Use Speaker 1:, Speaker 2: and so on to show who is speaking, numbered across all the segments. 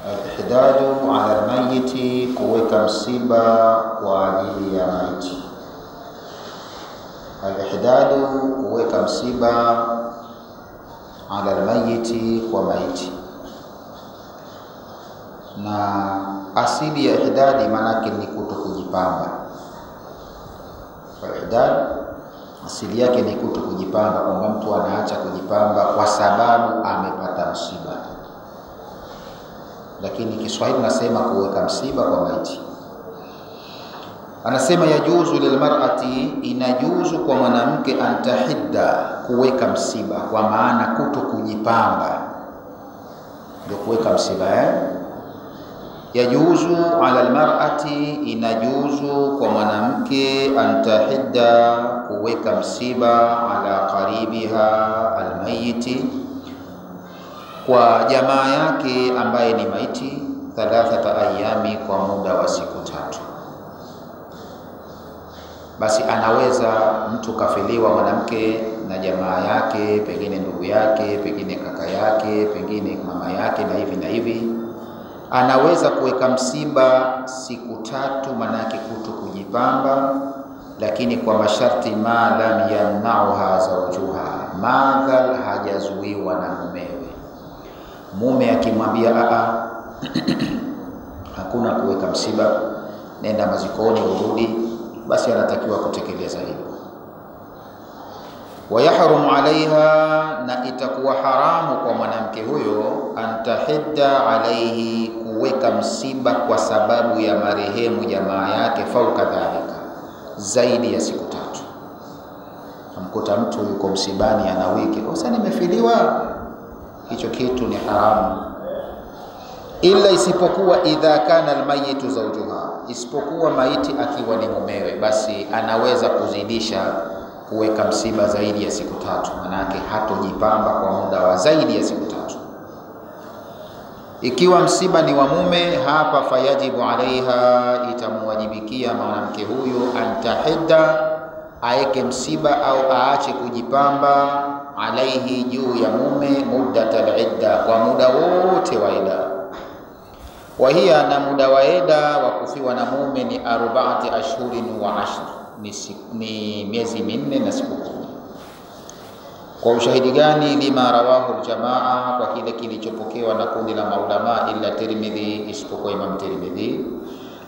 Speaker 1: Al-ihdadu ala al-mayyiti, kuweka msiba kwa ajili ya maiti. Al-ihdadu, kuweka msiba ala al-mayyiti, kwa maiti. Na asili ya ihdadi manake ni kuto kujipamba. Ihdad asili yake ni kuto kujipamba, kwamba mtu anaacha kujipamba kwa sababu amepata msiba. Lakini Kiswahili nasema kuweka msiba kwa maiti. Anasema yajuzu lilmar'ati, inajuzu kwa mwanamke, antahidda, kuweka msiba, kwa maana kuto kujipamba ndio kuweka msiba. Yajuzu ala almar'ati, inajuzu kwa mwanamke, antahidda, kuweka msiba, ala qaribiha almayiti, kwa jamaa yake ambaye ni maiti, 3 ayami, kwa muda wa siku 3. Basi anaweza mtu kafiliwa mwanamke na jamaa yake, pengine ndugu yake, pengine kaka yake, pengine mama yake, na hivi na hivi, anaweza kuweka msiba siku 3, manake kuto kujipamba, lakini kwa masharti ma lam yamnauha zawjuha, madhal hajazuiwa na mumewe. Mume akimwambia hakuna kuweka msiba, nenda mazikoni urudi, basi anatakiwa kutekeleza hilo. Wayahrumu alaiha, na itakuwa haramu kwa mwanamke huyo, antahidda alaihi, kuweka msiba kwa sababu ya marehemu jamaa yake, fauka dhalika, zaidi ya siku 3. Amkuta mtu yuko msibani ana wiki, sasa nimefiliwa, hicho kitu ni haramu. Ila isipokuwa idha kana almayitu zawjuha, isipokuwa maiti akiwa ni mumewe, basi anaweza kuzidisha kuweka msiba zaidi ya siku 3, manake hatojipamba kwa muda wa zaidi ya siku 3. Ikiwa msiba ni wa mume, hapa fayajibu alaiha, itamwajibikia mwanamke huyo, antahidda, aeke msiba au aache kujipamba, alaihi, juu ya mume, muddatal idda, kwa muda wote wa idda. Wa hiya, na muda wa idda wa kufiwa na mume ni 4 ashhurin wa 10, ni miezi 4 na siku 10. Kwa ushahidi gani? Lima rawahu aljamaa, kwa kile kilichopokewa na kundi la maulama, illa Tirmidhi, isipokuwa Imam Tirmidhi,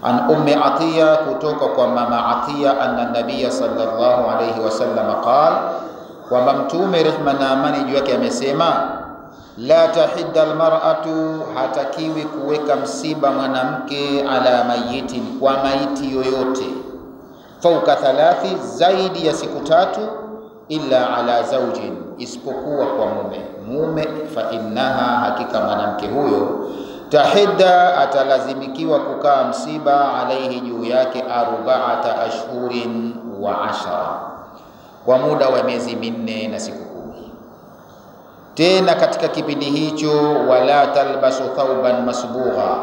Speaker 1: an Ummi Atiya, kutoka kwa mama Atiya, anna nabiyya sallallahu alayhi wasallam qala, kwamba mtume rehma na amani juu yake amesema, la tahidda almar'atu, hatakiwi kuweka msiba mwanamke, ala mayitin, kwa maiti yoyote, fauka 3, zaidi ya siku 3, illa ala zawjin, isipokuwa kwa mume. Fa innaha, hakika mwanamke huyo, tahidda, atalazimikiwa kukaa msiba, alaihi, juu yake, 4 ashhurin wa 10, kwa muda wa miezi 4 na siku 10. Tena katika kipindi hicho, wala talbasu thawban masbugha,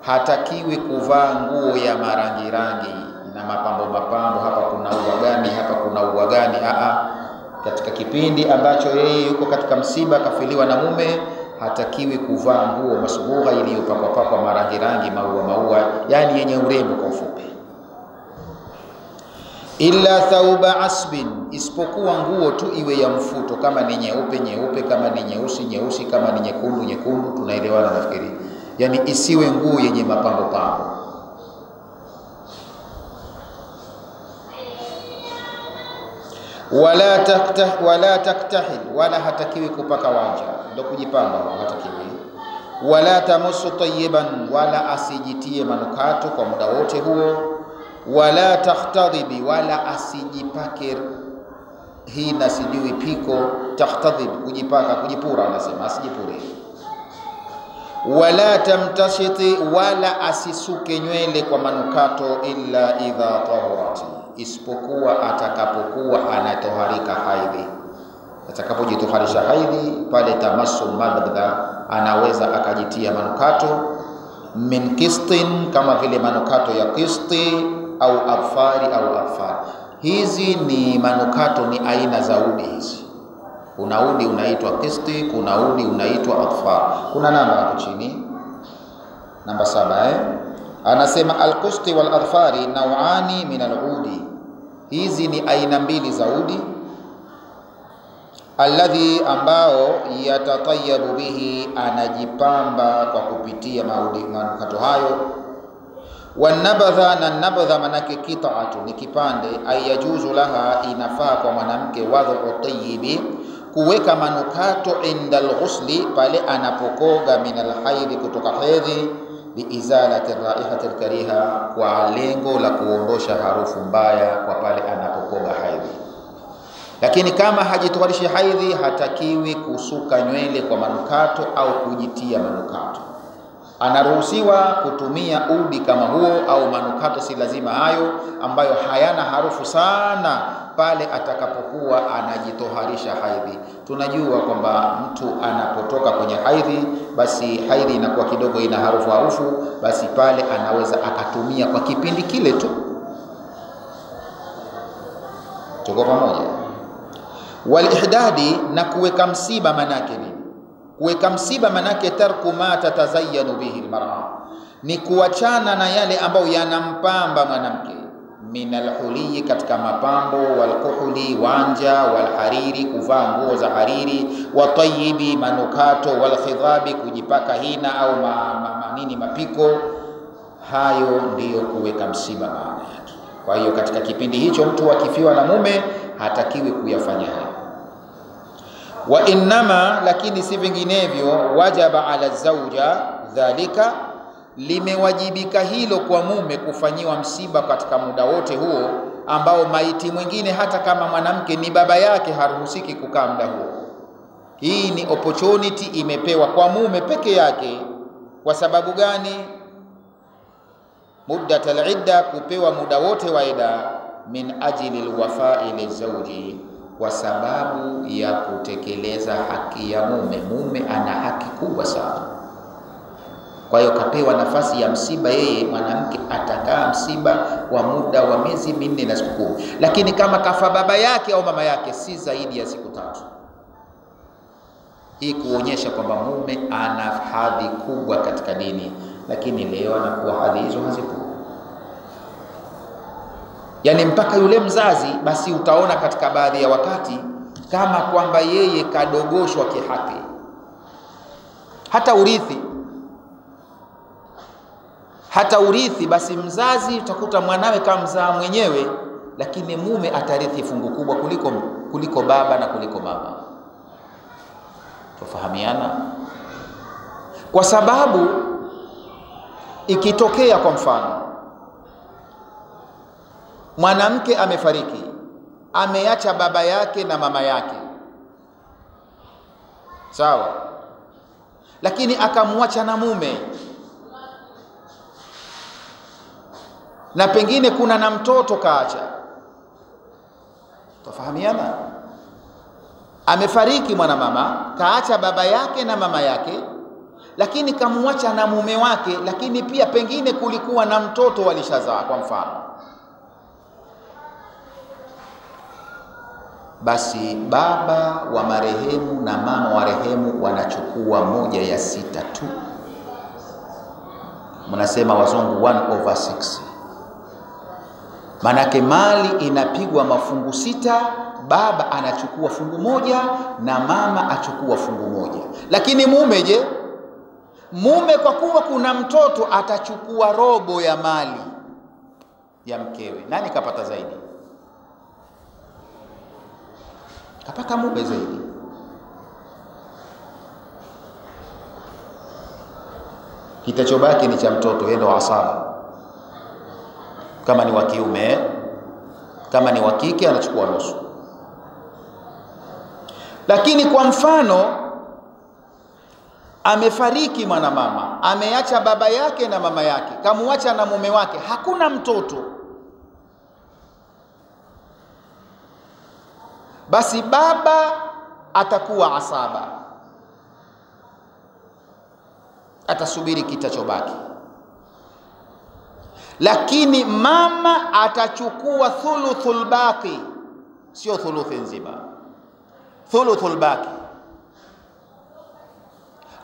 Speaker 1: hatakiwi kuvaa nguo ya marangi na mapambo, hapa kuna ua gani, hapa kuna ua gani. Katika kipindi ambacho yeye yuko katika msiba, kafiliwa na mume, hatakiwi kuvaa nguo masbugha, iliyopakwa marangi, maua, yani yenye urembo kwa ufupi. Illa thawba asbin, isipokuwa nguo tu iwe ya mfuto, kama ni nyeupe, kama ni nyeusi, kama ni nyekundu, tunaelewana nafikiri. Yani isiwe nguo yenye mapambo. Wala taktahil, wala hatakiwi kupaka wanja, ndio kujipamba, hatakiwi. Wala tamusu tayyiban, wala asijitie manukato kwa muda wote huo. Wala takhtadhibi, wala asijipake hina, sijui piko, takhtadhib, kujipaka, kujipura, anasema asijipure. Wala tamtashiti, wala asisuke nywele kwa manukato, illa idha tahurati, isipokuwa atakapokuwa anatoharika haidhi. Atakapojitoharisha haidhi, pale tamassul madhda, anaweza akajitia manukato, min kistin, kama vile manukato ya kisti, au afari, Hizi ni manukato, ni aina za udi hizi. Kuna udi unaitwa kisti, kuna udi unaitwa afar. Kuna namba hapo chini. Namba 7 anasema al-qusti wal adfari naw'ani min al-udi, hizi ni aina mbili za udi. Alladhi, ambao yatatayabu bihi, anajipamba kwa kupitia manukato hayo. Wanabadha, na nabadha manake kita'atu, ni kipande. Ayajuzu laha, inafaa kwa mwanamke, wadhu tayyibi, kuweka manukato inda al-ghusli, pale anapokoga, min al-haidhi, kutoka hedhi, biizalati raihati al-kariha, kwa lengo la kuondosha harufu mbaya kwa pale anapokoga haidhi. Lakini kama hajitwarishi haidhi, hatakiwi kusuka nywele kwa manukato au kujitia manukato. Anaruhusiwa kutumia udi kama huo au manukato, si lazima hayo, ambayo hayana harufu sana pale atakapokuwa anajitoharisha haidhi. Tunajua kwamba mtu anapotoka kwenye haidhi, basi haidhi inakuwa kidogo ina harufu, basi pale anaweza akatumia kwa kipindi kile tu. Tuko pamoja? Wal ihdadi, na kuweka msiba manake nini? Kuweka msiba manake tarku ma tatazayyanu bihi almar'a, ni kuachana na yale ambayo yanampamba mwanamke. Min alhuli, katika mapambo. Walkuhuli, wanja. Walhariri, kuvaa nguo za hariri. Watayibi, manukato. Walkhidhabi, kujipaka hina au mapiko. Hayo ndiyo kuweka msiba maana yake. Kwa hiyo katika kipindi hicho mtu akifiwa na mume hatakiwi kuyafanya hayo. Wa innama, lakini si vinginevyo, wajaba ala zauja dhalika, limewajibika hilo kwa mume kufanyiwa msiba katika muda wote huo ambao maiti mwingine, hata kama mwanamke ni baba yake, haruhusiki kukaa muda huo. Hii ni opportunity imepewa kwa mume peke yake. Kwa sababu gani? Muddat al-idda, kupewa muda wote wa idda. Min ajli al-wafa'i lizawji, kwa sababu ya kutekeleza haki ya mume. Mume ana haki kubwa sana, kwa hiyo kapewa nafasi ya msiba. Yeye mwanamke atakaa msiba wa muda wa miezi 4 na siku 10, lakini kama kafa baba yake au mama yake, si zaidi ya siku 3. Hii kuonyesha kwamba mume ana hadhi kubwa katika dini, lakini leo anakuwa hadhi hizo hazipo. Yani mpaka yule mzazi, basi utaona katika baadhi ya wakati kama kwamba yeye kadogoshwa kihaki. Hata urithi, basi mzazi utakuta mwanawe kama mzaa mwenyewe, lakini mume atarithi fungu kubwa kuliko baba na kuliko mama. Tufahamiana? Kwa sababu ikitokea kwa mfano mwanamke amefariki, ameacha baba yake na mama yake, sawa, lakini akamwacha na mume, na pengine kuna na mtoto kaacha. Tufahamiana? Amefariki mwanamama, kaacha baba yake na mama yake, lakini kamwacha na mume wake, lakini pia pengine kulikuwa na mtoto walishazaa kwa mfano. Basi baba wa marehemu na mama wa marehemu wanachukua 1/6 tu. Mnasema wazungu 1/6. Manake mali inapigwa mafungu 6, baba anachukua fungu 1 na mama achukua fungu 1. Lakini mume je? Mume kwa kuwa kuna mtoto atachukua robo ya mali ya mkewe. Nani kapata zaidi? Kapata mume zaidi. Kitachobaki ni cha mtoto, yeye ndo asaba. Kama ni wa kiume, kama ni wa kike anachukua nusu. Lakini kwa mfano amefariki mwanamama, ameacha baba yake na mama yake, kamuacha na mume wake, hakuna mtoto, basi baba atakuwa asaba, atasubiri kitachobaki. Lakini mama atachukua thuluthul baqi, sio thuluthi nzima, thuluthul baqi.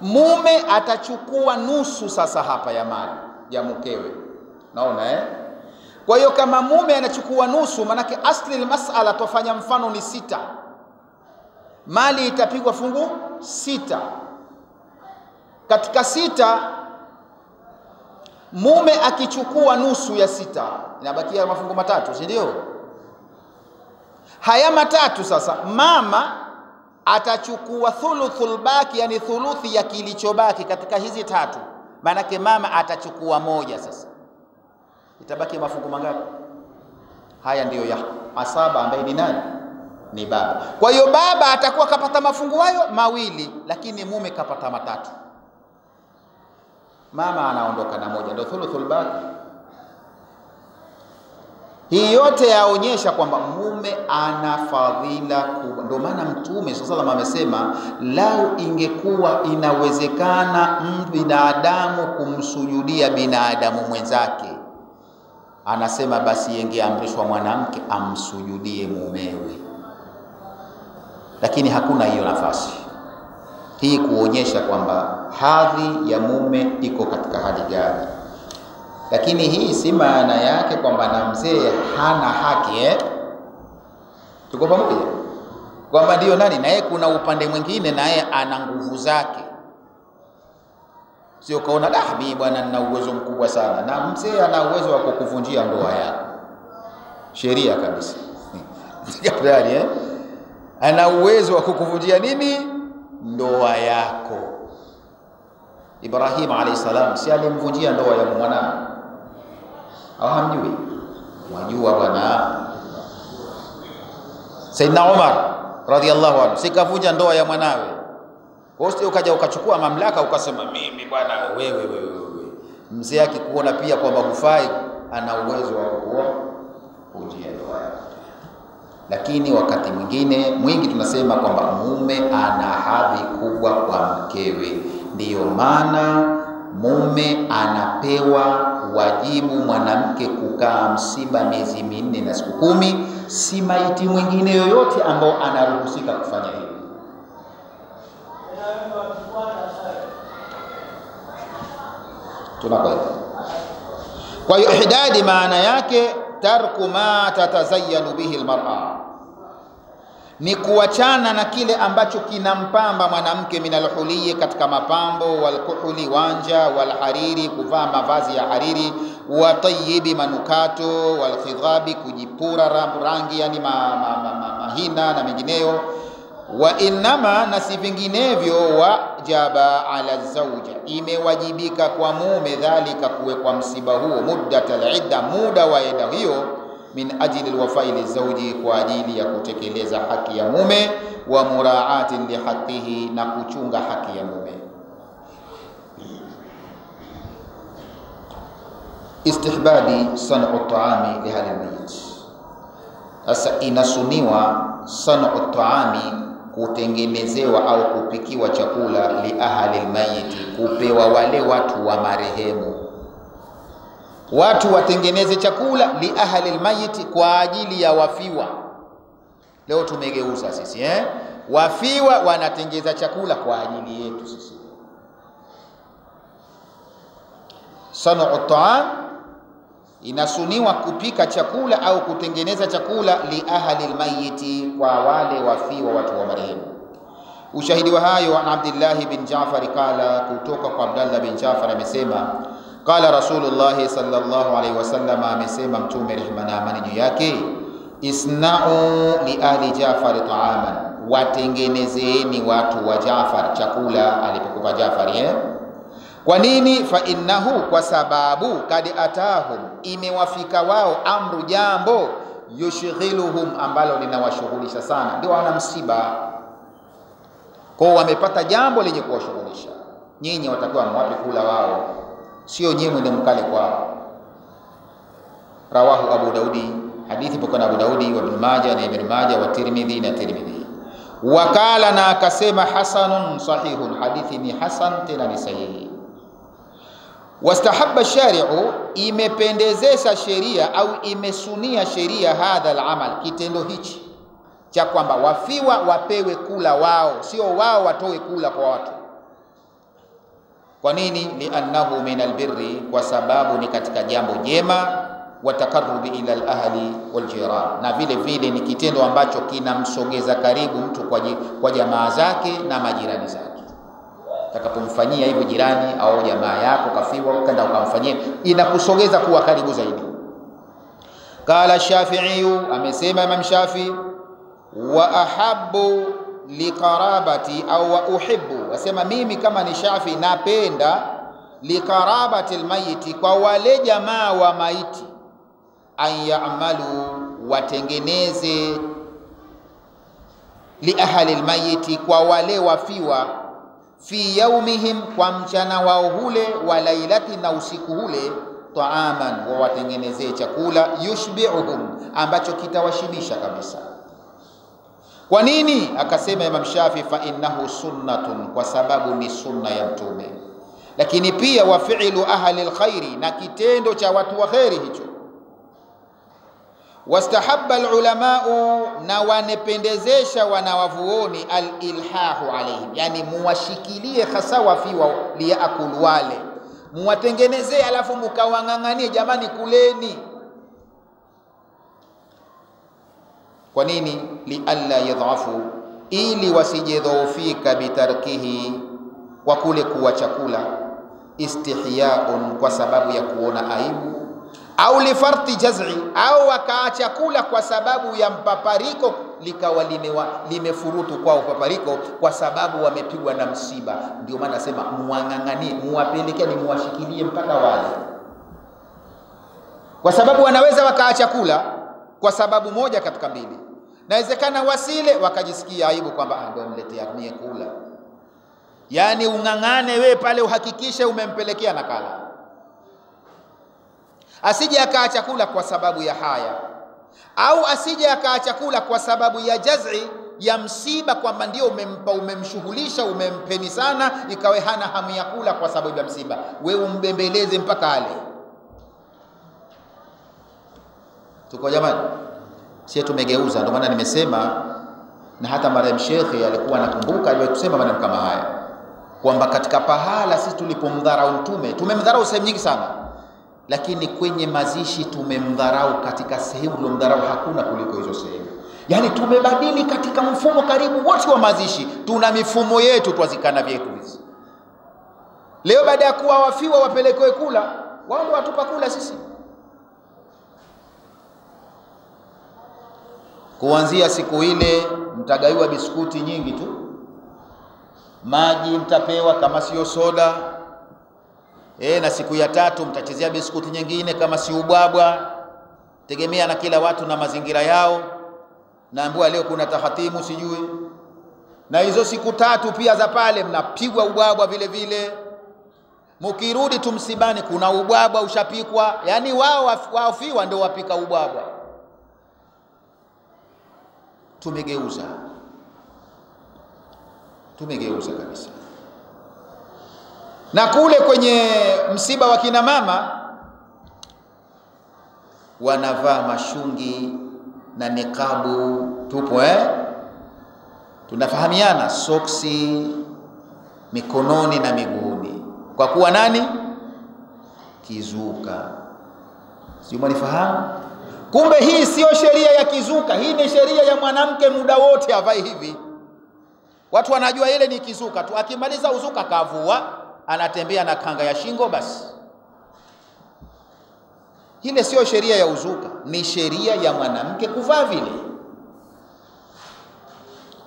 Speaker 1: mume atachukua nusu sasa hapa ya mali ya mkewe. Naona Kwa hiyo kama mume anachukua nusu, manake asli almas'ala tofanya mfano ni 6. Mali itapigwa fungu 6. Katika 6 mume akichukua nusu ya 6 inabakia mafungu 3, si ndio? Haya 3 sasa mama atachukua thuluthul baki, yani thuluthi ya kilichobaki katika hizi 3. Manake mama atachukua 1 sasa. Itabaki mafungu mangapi? Haya ndiyo ya asaba ambaye ni nani? Ni baba. Kwa hiyo baba atakuwa kapata mafungu hayo 2, lakini mume kapata 3. Mama anaondoka na 1, ndio thuluthul baki. Hii yote yaonyesha kwamba mume ana fadhila kubwa. Ndio maana Mtume sallallahu alayhi wasallam amesema lau ingekuwa inawezekana binadamu kumsujudia binadamu mwenzake, anasema basi ingeamrishwa mwanamke amsujudie mumewe. Lakini hakuna hiyo nafasi. Hii kuonyesha kwamba hadhi ya mume iko katika hali gani. Lakini hii si maana yake kwamba na mzee hana haki Tuko pamoja? Kwamba ndio nani na yeye kuna upande mwingine na yeye ana nguvu zake. Sio kaona mimi bwana nina uwezo mkubwa sana, na mzee ana uwezo wa kukuvunjia ndoa yako. Sheria kabisa. Sikatari ana uwezo wa kukuvunjia nini? Ndoa yako. Ibrahim alayhi salam si alimvunjia ndoa ya mwanae? Au hamjui? Mwajua bwana. Sayyidina Umar radhiyallahu anhu sikavunja ndoa ya mwanawe. Wote ukaja ukachukua mamlaka ukasema mimi bwana wewe. Mzee akikuona pia kwamba hufai, ana uwezo wa kuvunjia ndoa yako. Lakini wakati mwingi tunasema kwamba mume ana hadhi kubwa kwa mkewe. Ndiyo maana mume anapewa wajibu mwanamke kukaa msiba miezi 4 na siku 10, si maiti mwingine yoyote ambao anaruhusika kufanya hivyo. Tunakwenda. Kwa hiyo ihdadi maana yake tarku ma tatazayyanu bihi almar'a, ni kuachana na kile ambacho kinampamba mwanamke minalhuliye, katika mapambo, walkuhuli wanja, walhariri kuvaa mavazi ya hariri, wa tayyibi manukato, walkhidhabi kujipura rangi, yani mahina na mengineyo. Wa innama, na si vinginevyo, wajaba ala zawja, imewajibika kwa mume dhalika, kuwekwa msiba huo, muddatal idda, muda wa idda hiyo, min ajli alwafai lizawji, kwa ajili ya kutekeleza haki ya mume, wa muraatin lihaqihi, na kuchunga haki ya mume. Istihbabi san'u ta'ami li ahli almayit. Sasa inasuniwa san'u ta'ami, kutengenezewa au kupikiwa chakula, li ahli almayit, kupewa wale watu wa marehemu. Watu watengeneze chakula li ahli almayit, kwa ajili ya wafiwa. Leo tumegeuza sisi wafiwa wanatengeza chakula kwa ajili yetu sisi. San'u ta'am, inasuniwa kupika chakula au kutengeneza chakula li ahli almayit, kwa wale wafiwa, watu wa marehemu. Ushahidi wa hayo an Abdullah bin Ja'far qala, kutoka kwa Abdullah bin Ja'far amesema, qala Rasulullah sallallahu alaihi wasallam, amesema Mtume rehma na amani juu yake, isna'u li ahli Ja'far ta'aman, watengenezeeni watu wa Ja'far chakula. Alipokupa Ja'far kwa nini? Fa innahu, kwa sababu kad atahum, imewafika wao, amru, jambo, yushghiluhum, ambalo linawashughulisha sana. Ndio wana msiba, kwa wamepata jambo lenye kuwashughulisha. Nyinyi watakuwa mwape kula wao, sio nyinyi ndio mkale kwao. Rawahu Abu Daudi, hadithi pokana Abu Daudi wa Ibn Majah na Ibn Majah wa Tirmidhi na Tirmidhi. Wakala, na akasema hasanun sahihun, hadithi ni hasan tena ni sahihi. Wastahabba shari'u, imependezesha sheria au imesunia sheria, hadha al-amal, kitendo hichi cha kwamba wafiwa wapewe kula wao, sio wao watoe kula kwa watu. Kwa nini? Liannahu min albirri, kwa sababu ni katika jambo jema, wa taqarrubi ila alahli waljiran, na vile vile ni kitendo ambacho kinamsogeza karibu mtu kwa jamaa zake na majirani zake. Utakapomfanyia hivyo jirani au jamaa yako kafiwa, ukaenda ukamfanyia, inakusogeza kuwa karibu zaidi. Qala Shafi'i, amesema Imam Shafi, wa ahabbu liqarabati au wa uhibbu, asema mimi kama ni Shafi napenda liqarabati almayiti, kwa wale jamaa wa maiti, an ya'malu, watengeneze, li ahli almayiti, kwa wale wafiwa, fi yaumihim, kwa mchana wao hule, wa lailati, na usiku hule, taaman, wa watengenezee chakula, yushbi'uhum, ambacho kitawashibisha kabisa. Kwa nini? Akasema Imam Shafi, fa innahu sunnatun, kwa sababu ni sunna ya Mtume. Lakini pia wa fi'lu ahli alkhairi, na kitendo cha watu wa khairi hicho. Wastahabba alulamau, na wanependezesha wanawavuoni, alilhahu alaihim, yani muwashikilie hasa wafiwa, liyakulu, wale muwatengenezee, alafu mukawang'ang'anie, jamani kuleni. Kwa nini? Lialla yadhafu, ili wasijidhoofika, bitarkihi, kwa kule kuwa chakula, istihyaun, kwa sababu ya kuona aibu, au lifarti jaz'i, au wakaacha kula kwa sababu ya mpapariko, likawa limefurutu kwao papariko, kwa sababu wamepigwa na msiba. Ndio maana nasema muwang'ang'anie, muwapelekeni, muwashikilie mpaka wale, kwa sababu wanaweza wakaacha kula kwa sababu moja katika mbili. Nawezekana wasile wakajisikia aibu kwamba ndio niletea mie kula, yani ung'ang'ane wewe pale, uhakikishe umempelekea nakala. Asije akaacha kula kwa sababu ya haya, au asije akaacha kula kwa sababu ya jaz'i, ya msiba, kwamba ndio umempa, umemshughulisha, umempeni sana, ikawe hana hamu ya kula kwa sababu ya msiba, wewe umbembeleze mpaka ale. Tuko jamani? Sisi tumegeuza. Ndio maana nimesema, na hata marehemu Sheikh alikuwa anakumbuka, aliwahi kusema maneno kama haya, kwamba katika pahala sisi tulipomdharau Mtume, tumemdharau sehemu nyingi sana, lakini kwenye mazishi tumemdharau katika sehemu tulomdharau hakuna kuliko hizo sehemu. Yani tumebadili katika mfumo karibu wote wa mazishi, tuna mifumo yetu, twazikana vyetu hizi. Leo baada ya kuwa wafiwa wapelekwe kula, wao ndio watupa kula sisi. Kuanzia siku ile mtagaiwa biskuti nyingi tu, maji mtapewa kama sio soda, na siku ya tatu mtachezea biskuti nyingine kama si ubwabwa, tegemea na kila watu na mazingira yao. Naambiwa leo kuna tahatimu sijui, na hizo siku tatu pia za pale mnapigwa ubwabwa vile vile. Mkirudi tu msibani kuna ubwabwa ushapikwa, yani wao wafiwa ndio wapika ubwabwa. Tumegeuza kabisa. Na kule kwenye msiba wa kina mama wanavaa mashungi na nikabu, tupo tunafahamiana, soksi mikononi na miguuni, kwa kuwa nani? Kizuka. Sio mnifahamu? Kumbe hii sio sheria ya kizuka, hii ni sheria ya mwanamke, muda wote avae hivi. Watu wanajua ile ni kizuka tu, akimaliza uzuka kavua, anatembea na kanga ya shingo basi. Ile sio sheria ya uzuka, ni sheria ya mwanamke kuvaa vile.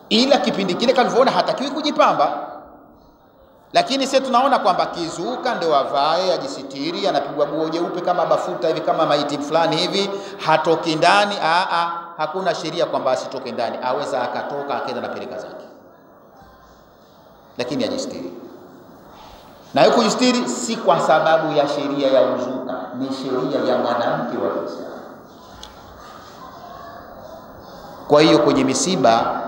Speaker 1: Ila kipindi kile kalivyoona hatakiwi kujipamba, lakini sisi tunaona kwamba kizuka ndio avae, ajisitiri, anapigwa buo jeupe kama bafuta hivi, kama maiti fulani hivi, hatoki ndani. Hakuna sheria kwamba asitoke ndani, aweza akatoka akaenda na peleka zake, lakini ajistiri. Na huko kujistiri si kwa sababu ya sheria ya uzuka, ni sheria ya mwanamke wa Kiislamu. Kwa hiyo kwenye misiba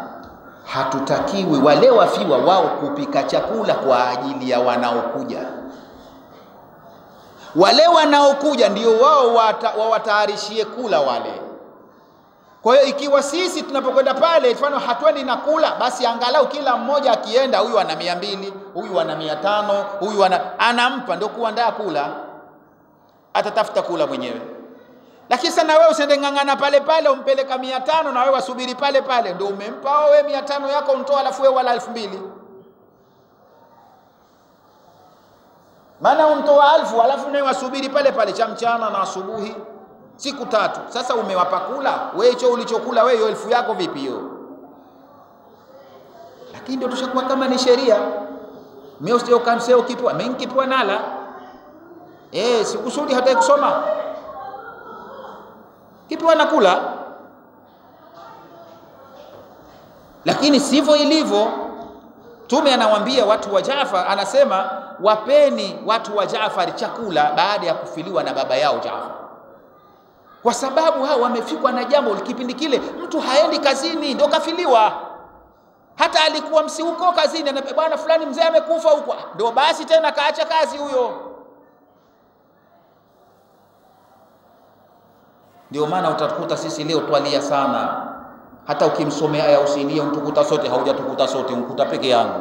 Speaker 1: hatutakiwi wale wafiwa wao kupika chakula kwa ajili ya wanaokuja. Wale wanaokuja ndio wao wawatayarishie kula wale. Kwa hiyo ikiwa sisi tunapokwenda pale, mfano hatwendi na kula, basi angalau kila mmoja akienda, huyu ana 200, huyu ana 500, huyu anampa, ndio kuandaa kula, atatafuta kula mwenyewe. Lakini sana wewe usiende ngangana pale pale umpeleka 500 na wewe wasubiri pale pale, ndio umempa wewe 500 yako untoa, alafu wewe wala 2000. Maana untoa 1000 alafu nawe wasubiri pale pale cha mchana na asubuhi siku 3. Sasa umewapa kula, wewe hicho ulichokula wewe 1000 yako vipi hiyo? Lakini ndio tushakuwa kama ni sheria. Mimi usije ukamseo ukipwa, mimi nikipwa nala. Sikusudi hata kusoma. Kipwa nakula. Lakini sivyo ilivyo. Mtume anawaambia watu wa Jaafar, anasema wapeni watu wa Jaafar chakula baada ya kufiliwa na baba yao Jaafar. Kwa sababu hao wamefikwa na jambo kipindi kile mtu haendi kazini, ndio kafiliwa. Hata alikuwa msiuko kazini, bwana fulani mzee amekufa huko, ndio basi tena kaacha kazi huyo. Ndio maana utakuta sisi leo twalia sana. Hata ukimsomea aya usilie mtukuta sote, haujatukuta sote, mkuta peke yangu.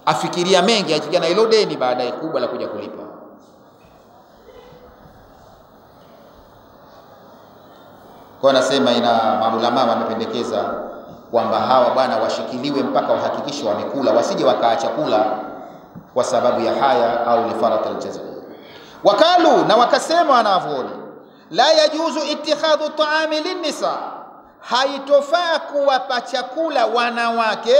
Speaker 1: Afikiria mengi, ajikia na hilo deni baadaye kubwa la kuja kulipa. Kwa nasema maulama wamependekeza kwamba hawa bwana washikiliwe mpaka wahakikishe wamekula, wasije wakaacha kula kwa sababu ya haya au li farat al-jazaa. Wakalu, na wakasema wanavyoni, la yajuzu ittikhadhu ta'ami lin-nisa, haitofaa kuwapa chakula wanawake,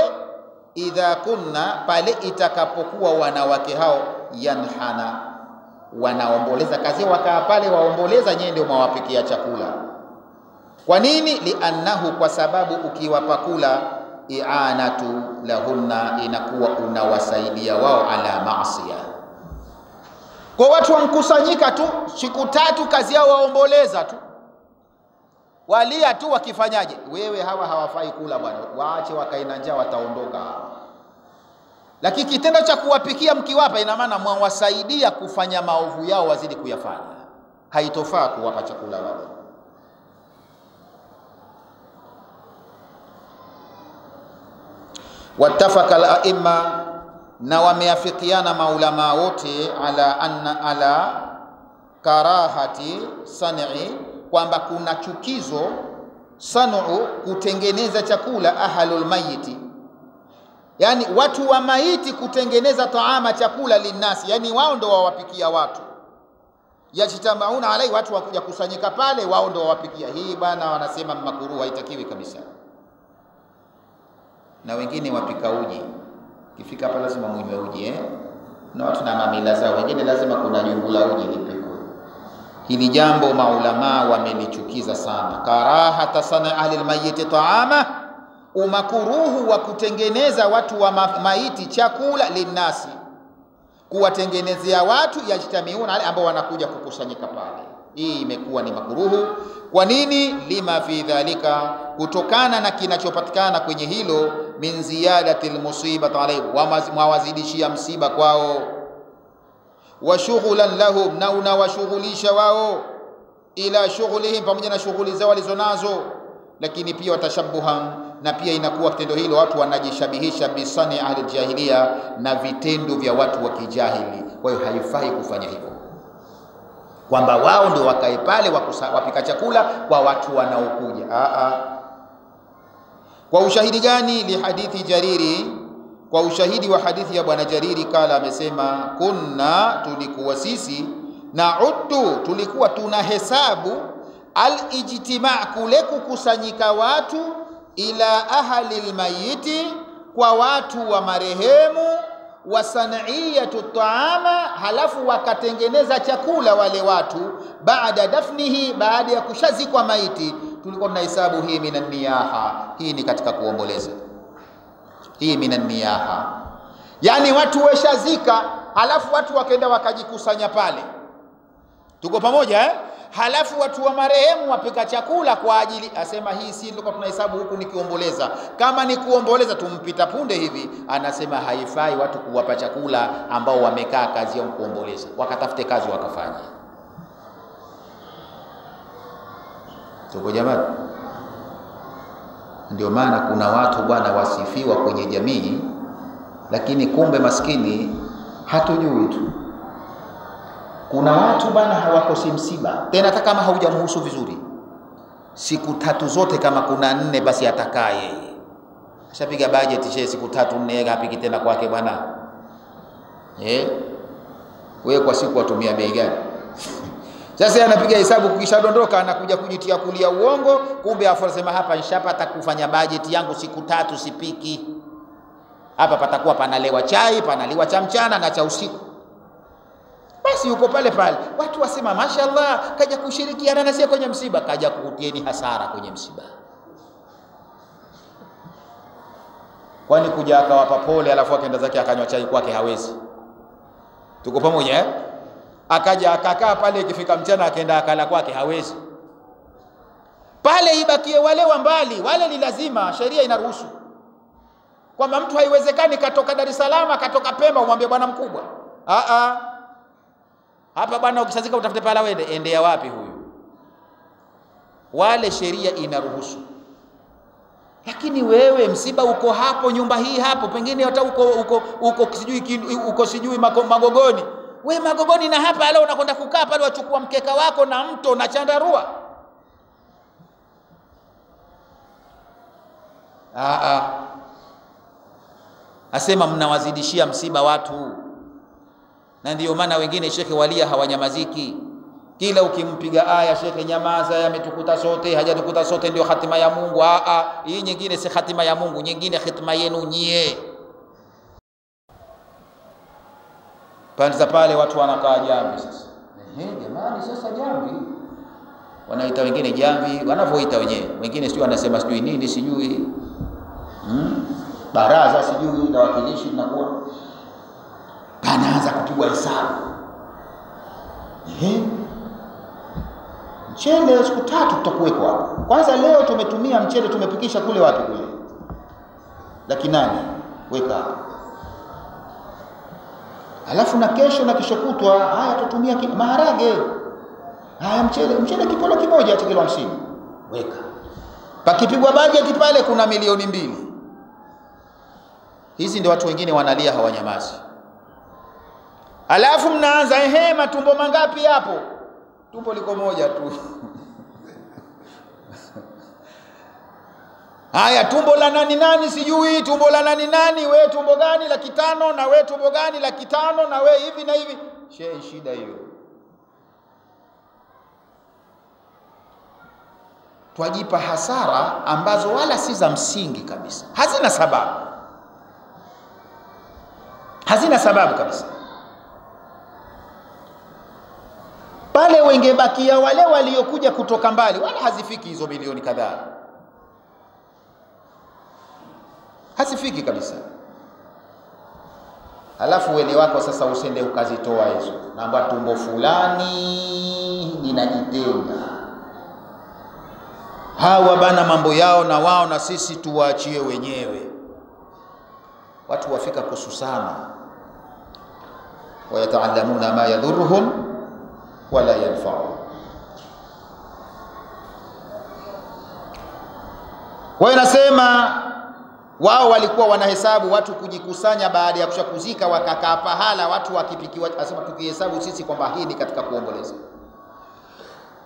Speaker 1: idha kunna, pale itakapokuwa wanawake hao yanhana, wanaomboleza, kazi wakaa pale waomboleza, nyie ndio mwawapikia chakula. Kwa nini? Liannahu, kwa sababu ukiwapa kula, i'anatu lahunna, inakuwa unawasaidia wao ala maasiya. Kwa watu wamkusanyika tu siku 3, kazi yao waomboleza tu, walia tu, wakifanyaje? Wewe hawa hawafai kula bwana, waache wakaina njaa, wataondoka. Lakini kitendo cha kuwapikia mkiwapa, ina maana mwawasaidia kufanya maovu yao wazidi kuyafanya. Haitofaa kuwapa chakula wale. Wattafaka al-a'imma, na wameafikiana maulama wote ala karahati san'i, kwamba kuna chukizo san'u, kutengeneza chakula, ahlul mayiti, yani watu wa maiti kutengeneza taama, chakula, linasi, yani wao ndio wawapikia watu, yajtamauna alai, watu wakuja kusanyika pale, wao ndio wawapikia. Hii bwana wanasema makruh, haitakiwi kabisa. Na wengine wapika uji, kifika hapa lazima munywe uji na watu na mamila zao, wengine lazima kuna jungu la uji lipikwe. Hili jambo maulama wamelichukiza sana. Karahata sana ahli almayyit ta'ama, umakuruhu wa kutengeneza watu wa maiti chakula, linasi, kuwatengenezea watu, yajtamiuna, ambao wanakuja kukusanyika pale. Hii imekuwa ni makuruhu. Kwa nini? Lima fi dhalika, kutokana na kinachopatikana kwenye hilo, min ziyadati almusibati alayhi, wawazidishia msiba kwao, wa shughlan lahum, na unawashughulisha wao, ila shughlihim, pamoja na shughuli zao walizonazo. Lakini pia watashabuhan, na pia inakuwa kitendo hilo watu wanajishabihisha bisani ahli jahiliya, na vitendo vya watu wa kijahili. Kwa hiyo haifai kufanya hivyo, kwamba wao ndio wakae pale wapika chakula kwa watu wanaokuja. Kwa ushahidi gani? Li hadithi Jariri, kwa ushahidi wa hadithi ya bwana Jariri, kala, amesema, kunna, tulikuwa sisi, na'uddu, tulikuwa tunahesabu, al-ijtima', kule kukusanyika watu, ila ahli almayiti, kwa watu wa marehemu, wa san'iyatu ta'ama, halafu wakatengeneza chakula wale watu, baada dafnihi, baada ya kushazikwa maiti. Tulikuwa tunahesabu hii minan niyaha, hii ni katika kuomboleza. Hii minan niyaha, yani watu weshazika, halafu watu wakaenda wakajikusanya pale. Tuko pamoja Halafu watu wa marehemu wapika chakula kwa ajili, asema hii si ndio tunahesabu huku ni kuomboleza. Kama ni kuomboleza tumpita punde hivi, anasema haifai watu kuwapa chakula ambao wamekaa kazi ya kuomboleza, wakatafute kazi wakafanya. Tuko jamani? Ndio maana kuna watu bwana wasifiwa kwenye jamii, lakini kumbe maskini hatujui tu. Kuna watu bana hawakosi msiba, tena hata kama haujamhusu vizuri, siku 3 zote, kama kuna 4 basi atakaa yeye. Ashapiga budget she siku 3 4, hapiki tena kwake bwana. Wewe kwa siku watumia bei gani? Sasa anapiga hesabu, kukishadondoka anakuja kujitia kulia uongo, kumbe afu anasema hapa nishapata kufanya budget yangu siku 3 sipiki. Hapa patakuwa panalewa chai, panaliwa cha mchana na cha usiku. Basi yuko pale pale. Watu wasema mashallah, kaja kushirikiana nasi kwenye msiba, kaja kukutieni hasara kwenye msiba. Kwani kuja akawapa pole alafu akaenda zake akanywa chai kwake hawezi? Tuko pamoja eh? Akaja akakaa pale, ikifika mchana akaenda akala kwake hawezi? Pale ibakie wale wa mbali, wale ni lazima, sheria inaruhusu. Kwamba mtu haiwezekani katoka Dar es Salaam, katoka Pemba umwambie bwana mkubwa. Hapa bwana ukishazika utafute pala wewe, endea wapi huyu? Wale sheria inaruhusu. Lakini wewe msiba uko hapo, nyumba hii hapo, pengine hata uko sijui Magogoni. We Magogoni na hapa leo unakwenda kukaa pale, wachukua mkeka wako na mto na chandarua. Asema mnawazidishia msiba watu. Na ndiyo maana wengine shekhe walia hawanyamaziki. Kila ukimpiga aya, shekhe nyamaza, yametukuta sote, hajatukuta sote ndio hatima ya Mungu. Hii nyingine si hatima ya Mungu, nyingine hatima yenu nyie. Panza pale watu wanakaa jamvi sasa. Jamani sasa jamvi. Wanaita wengine jamvi, wanavyoita wenyewe. Wengine sijui wanasema sijui nini sijui. Baraza sijui na wakilishi tunakuwa. Panaanza kupigwa hesabu. Mchele siku 3 tutakuweko hapo. Kwanza leo tumetumia mchele tumepikisha kule wapi kule? Laki 8 weka hapo. Alafu na kesho na kesho kutwa haya tutumia maharage. Haya mchele kipolo kimoja cha kilo 50. Weka. Pakipigwa budget pale kuna milioni 2. Hizi ndio watu wengine wanalia hawanyamazi. Alafu mnaanza matumbo mangapi hapo? Tumbo liko moja tu. Haya tumbo la nani sijui, tumbo la nani, we tumbo gani 500 na we tumbo gani 500 na we hivi na hivi. Shida hiyo. Twajipa hasara ambazo wala si za msingi kabisa. Hazina sababu kabisa. Pale wengebakia wale waliokuja kutoka mbali, wala hazifiki hizo milioni kadhaa. Hazifiki kabisa. Alafu wele wako sasa usende ukazitoa hizo. Naomba tumbo fulani ninajitenga. Hawa bana mambo yao na wao na sisi tuwaachie wenyewe. Watu wafika kususana. Wayataallamuna ma yadhurruhum wala yanfa'u. Kwa inasema wao walikuwa wanahesabu watu kujikusanya baada ya kushakuzika, wakakaa pahala watu wakipikiwa. Asema tukihesabu sisi kwamba hii ni katika kuomboleza.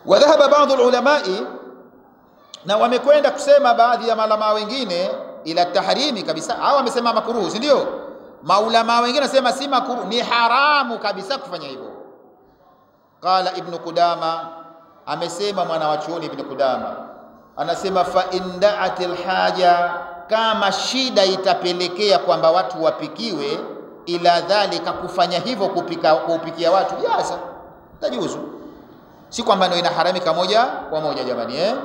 Speaker 1: Wa dhahaba baadhi ulamai, na wamekwenda kusema baadhi ya malama wengine ila tahrimi kabisa. Hao wamesema makruhu, si ndio? Maulama wengine nasema si makruhu, ni haramu kabisa kufanya hivyo. Qala Ibn Qudama, amesema mwana wa chuoni Ibn Qudama, anasema fa inda'atil haja, kama shida itapelekea kwamba watu wapikiwe, ila dhalika, kufanya hivyo kupikia watu, yasa tajuzu. Si kwamba ndio inaharamika moja kwa moja jamani,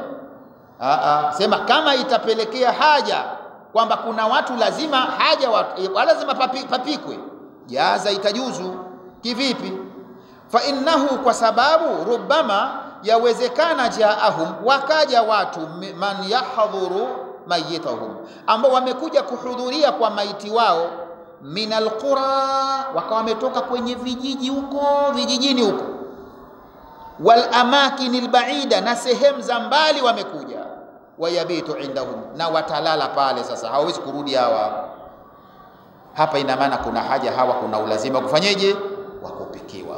Speaker 1: sema kama itapelekea haja kwamba kuna watu lazima haja watu lazima papikwe, jaza, itajuzu. Kivipi? Fa innahu, kwa sababu rubbama, yawezekana jaahum, wakaja watu man yahdhuru mayitahum, ambao wamekuja kuhudhuria kwa maiti wao, min alqura, wakawa wametoka kwenye vijiji huko vijijini huko, wal amakin albaida, na sehemu za mbali wamekuja, wayabitu indahum, na watalala pale. Sasa hawezi kurudi hawa. Hapa ina maana kuna haja hawa, kuna ulazima kufanyeje, wa kupikiwa.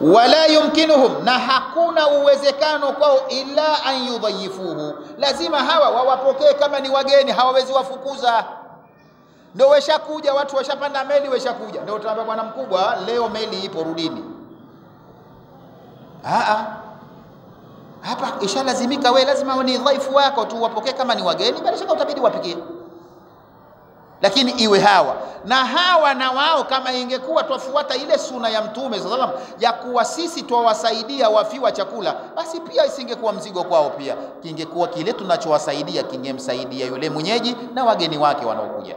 Speaker 1: Wala yumkinuhum, na hakuna uwezekano kwao, illa an yudhayifuhu, lazima hawa wawapokee kama ni wageni, hawawezi wafukuza. Ndio weshakuja, watu washapanda meli, weshakuja, ndio utaambia bwana mkubwa, leo meli ipo, rudini. Hapa ishalazimika, we lazima ni dhaifu wako tu wapokee kama ni wageni, bila shaka utabidi wapikie. Lakini iwe hawa na hawa na wao, kama ingekuwa twafuata ile suna ya Mtume sallallahu alaihi wasallam ya kuwa sisi twawasaidia wafiwa chakula, basi pia isingekuwa mzigo kwao, pia kingekuwa kile tunachowasaidia kingemsaidia yule mwenyeji na wageni wake wanaokuja.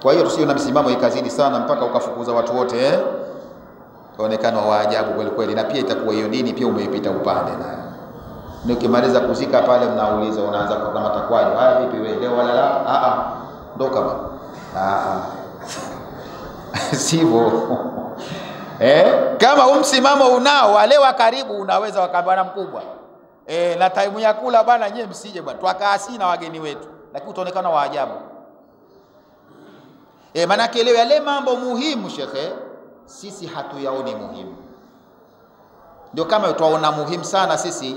Speaker 1: Kwa hiyo tusio na msimamo ikazidi sana mpaka ukafukuza watu wote, kaonekana wa ajabu kweli kweli, na pia itakuwa hiyo dini pia umeipita upande nayo. Ni ukimaliza kuzika pale, mnauliza, unaanza kama takwaji, haya vipi wewe leo wala la? Ndo kama sivyo. Kama umsimamo unao, wale wa karibu unaweza wakabana mkubwa, na time ya kula bwana, nyewe msije bwana, twakaasi na wageni wetu, lakini utaonekana wa ajabu. Manake leo yale mambo muhimu shekhe, sisi hatuyaoni muhimu. Ndio kama tutaona muhimu sana sisi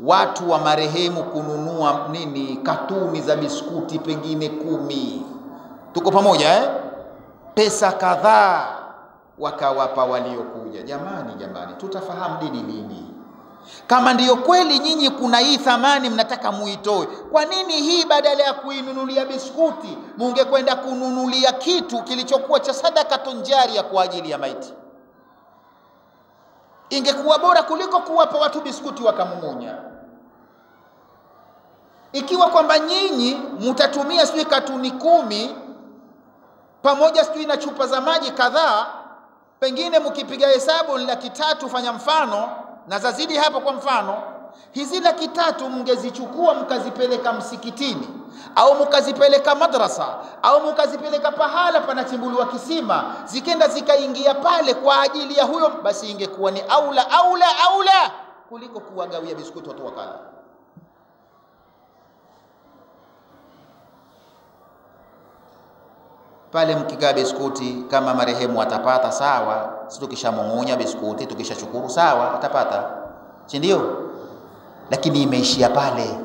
Speaker 1: watu wa marehemu kununua nini, katuni za biskuti pengine 10, tuko pamoja pesa kadhaa wakawapa waliokuja. Jamani, tutafahamu dini lini? Kama ndiyo kweli nyinyi kuna hii thamani mnataka muitoe, kwa nini hii badala ya kuinunulia biskuti mungekwenda kununulia kitu kilichokuwa cha sadakatun jariya kwa ajili ya maiti? Ingekuwa bora kuliko kuwapa watu biskuti wakamumunya. Ikiwa kwamba nyinyi mtatumia sijui katuni 10 pamoja sijui na chupa za maji kadhaa, pengine mkipiga hesabu ni 300, fanya mfano na zazidi hapo, kwa mfano hizi 300 mngezichukua mkazipeleka msikitini, au mkazipeleka madrasa, au mkazipeleka pahala panachimbuliwa kisima, zikenda zikaingia pale kwa ajili ya huyo, basi ingekuwa ni aula kuliko kuwagawia biskuti watu wakala. Pale mkigawa biskuti, kama marehemu atapata sawa, sisi tukishamung'unya biskuti tukishashukuru sawa, atapata, si ndio? Lakini imeishia pale.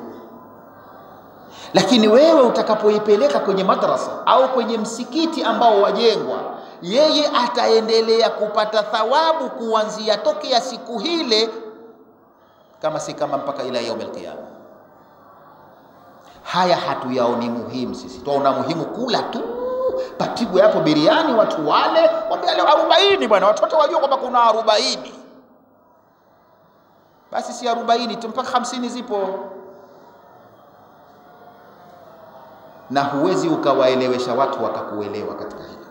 Speaker 1: Lakini wewe utakapoipeleka kwenye madrasa au kwenye msikiti ambao wajengwa, yeye ataendelea kupata thawabu kuanzia tokea siku hile, kama si kama mpaka ila yaumil qiyama. Haya hatuyaoni muhimu sisi, tunaona muhimu kula tu, papigwe hapo biriani watu wale, mwambie leo 40 bwana, watoto wajua kwamba kuna 40. Basi si 40 tu, mpaka 50 zipo. Na huwezi ukawaelewesha watu wakakuelewa katika hilo.